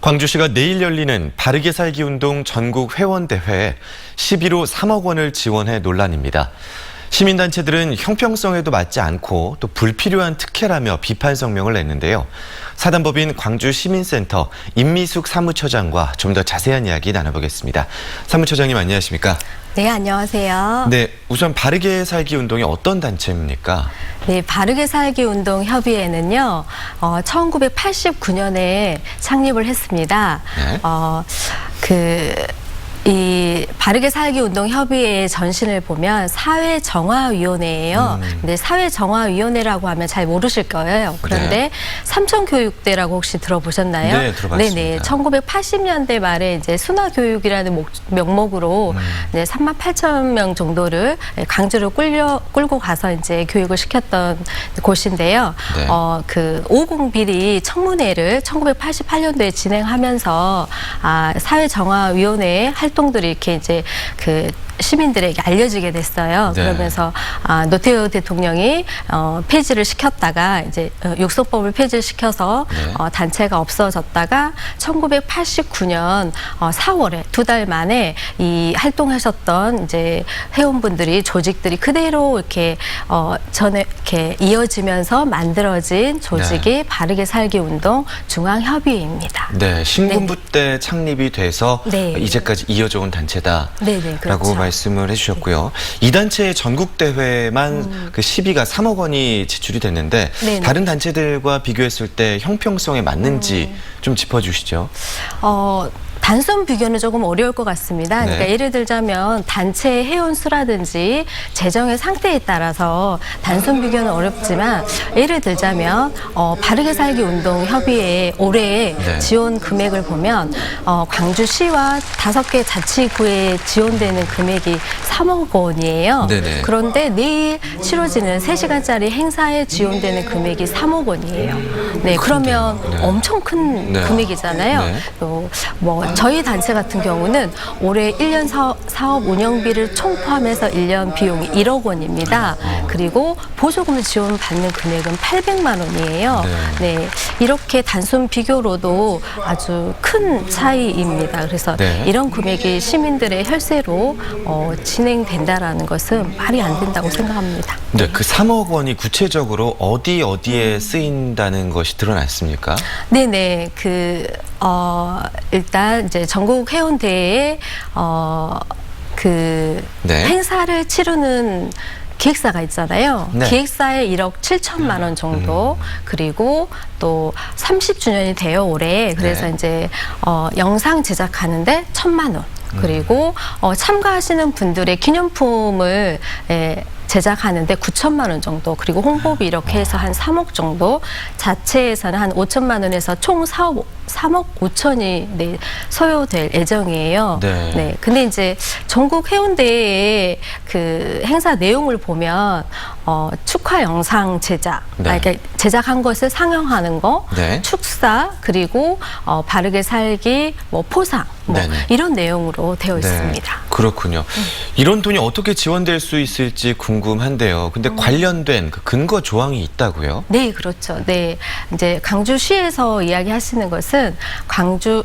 광주시가 내일 열리는 바르게 살기 운동 전국 회원대회에 11호 3억 원을 지원해 논란입니다. 시민단체들은 형평성에도 맞지 않고 또 불필요한 특혜라며 비판 성명을 냈는데요. 사단법인 광주시민센터 임미숙 사무처장과 좀 더 자세한 이야기 나눠보겠습니다. 사무처장님 안녕하십니까? 네, 안녕하세요. 네, 우선 바르게 살기 운동이 어떤 단체입니까? 네, 바르게 살기 운동 협의회는요, 1989년에 창립을 했습니다. 네. 이 바르게 살기 운동 협의회의 전신을 보면 사회정화위원회예요. 근데 사회정화위원회라고 하면 잘 모르실 거예요. 그런데 네. 삼천교육대라고 혹시 들어보셨나요? 네, 들어봤습니다. 네네. 1980년대 말에 이제 순화교육이라는 명목으로 이제 38,000명 정도를 강주로 끌고 가서 이제 교육을 시켰던 곳인데요. 네. 그 550 비리 청문회를 1988년도에 진행하면서 사회정화위원회의 활동들이 이렇게 이제 그 시민들에게 알려지게 됐어요. 네. 그러면서 노태우 대통령이 폐지를 시켰다가 이제 육성법을 폐지를 시켜서 네. 단체가 없어졌다가 1989년 4월에 2달 만에 이 활동하셨던 이제 회원분들이 조직들이 그대로 이렇게 전에 이렇게 이어지면서 만들어진 조직이 네. 바르게 살기 운동 중앙협의회입니다. 네, 신군부 때 창립이 돼서 네. 이제까지 이어져 온 단체다라고 네네, 그렇죠. 말씀을 해주셨고요. 이 단체의 전국 대회만 그 시비가 3억 원이 지출이 됐는데 네네. 다른 단체들과 비교했을 때 형평성에 맞는지 좀 짚어주시죠. 단순 비교는 조금 어려울 것 같습니다. 네. 그러니까 예를 들자면 단체 회원 수라든지 재정의 상태에 따라서 단순 비교는 어렵지만 예를 들자면 바르게 살기 운동 협의회 올해 네. 지원 금액을 보면 광주시와 5개 자치구에 지원되는 금액이 3억 원이에요. 네네. 그런데 내일 치러지는 3시간짜리 행사에 지원되는 금액이 3억 원이에요. 네, 그러면 네. 엄청 큰 네. 금액이잖아요. 네. 또 저희 단체 같은 경우는 올해 1년 사업 운영비를 총 포함해서 1년 비용이 1억 원입니다. 그리고 보조금을 지원받는 금액은 800만 원이에요. 네, 이렇게 단순 비교로도 아주 큰 차이입니다. 그래서 네. 이런 금액이 시민들의 혈세로 진행된다라는 것은 말이 안 된다고 생각합니다. 네, 그 3억 원이 구체적으로 어디에 쓰인다는 것이 드러났습니까? 네네. 일단 이제 전국 회원대회에 네. 행사를 치르는 기획사가 있잖아요. 네. 기획사에 1억 7천만 원 정도 그리고 또 30주년이 돼요 올해. 그래서 네. 이제 영상 제작하는데 1,000만 원. 그리고 참가하시는 분들의 기념품을 제작하는데 9천만 원 정도, 그리고 홍보비 이렇게 해서 한 3억 정도, 자체에서는 한 5천만 원에서 총 3억 5천이 소요될 예정이에요. 네. 네. 근데 이제 전국 회원대회의 그 행사 내용을 보면 축하 영상 제작, 네. 그러니까 제작한 것을 상영하는 거, 네. 축사, 그리고 바르게 살기, 포상, 네네. 이런 내용으로 되어 있습니다. 그렇군요. 이런 돈이 어떻게 지원될 수 있을지 궁금한데요. 근데 관련된 그 근거 조항이 있다고요? 네, 그렇죠. 네, 이제 광주시에서 이야기하시는 것은 광주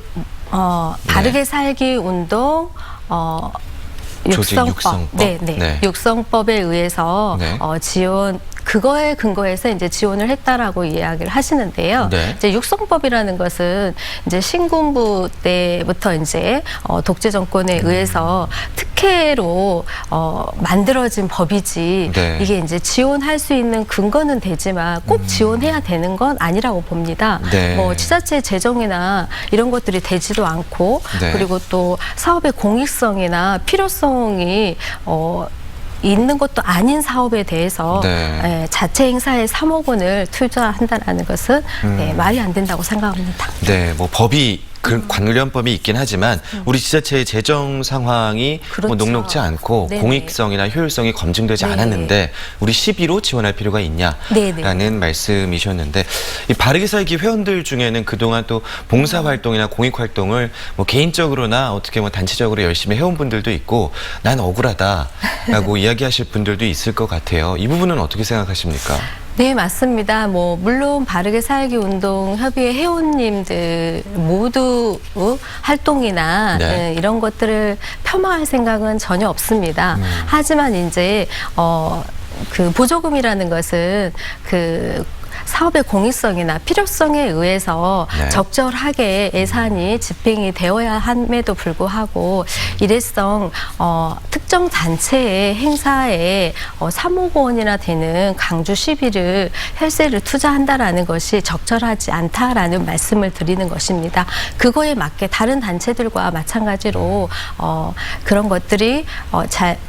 바르게 살기 운동 조직 육성법. 네. 육성법에 의해서 네. 지원. 그거에 근거해서 이제 지원을 했다라고 이야기를 하시는데요. 네. 이제 육성법이라는 것은 이제 신군부 때부터 이제 독재 정권에 의해서 특혜로 만들어진 법이지. 네. 이게 이제 지원할 수 있는 근거는 되지만 꼭 지원해야 되는 건 아니라고 봅니다. 네. 지자체 재정이나 이런 것들이 되지도 않고 네. 그리고 또 사업의 공익성이나 필요성이 있는 것도 아닌 사업에 대해서 네. 자체 행사에 3억 원을 투자한다는 것은 말이 안 된다고 생각합니다. 네, 법이 관련법이 있긴 하지만 우리 지자체의 재정 상황이 그렇죠. 녹록지 않고 네네. 공익성이나 효율성이 검증되지 네네. 않았는데 우리 시비로 지원할 필요가 있냐라는 네네. 말씀이셨는데 이 바르게 살기 회원들 중에는 그동안 또 봉사활동이나 공익활동을 개인적으로나 어떻게 단체적으로 열심히 해온 분들도 있고 난 억울하다라고 이야기하실 분들도 있을 것 같아요. 이 부분은 어떻게 생각하십니까? 네, 맞습니다. 물론 바르게 살기 운동 협의회 회원님들 모두 활동이나 네. 이런 것들을 폄하할 생각은 전혀 없습니다. 하지만 이제 그 보조금이라는 것은 그 사업의 공익성이나 필요성에 의해서 네. 적절하게 예산이 집행이 되어야 함에도 불구하고 일회성 특정 단체의 행사에 3억 원이나 되는 강주 시비를 혈세를 투자한다라는 것이 적절하지 않다라는 말씀을 드리는 것입니다. 그거에 맞게 다른 단체들과 마찬가지로 그런 것들이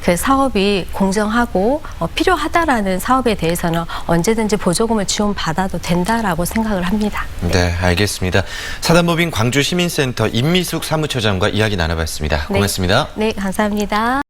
그 사업이 공정하고 필요하다라는 사업에 대해서는 언제든지 보조금을 지원받아도 된다라고 생각을 합니다. 네, 알겠습니다. 사단법인 광주시민센터 임미숙 사무처장과 이야기 나눠봤습니다. 고맙습니다. 네, 감사합니다.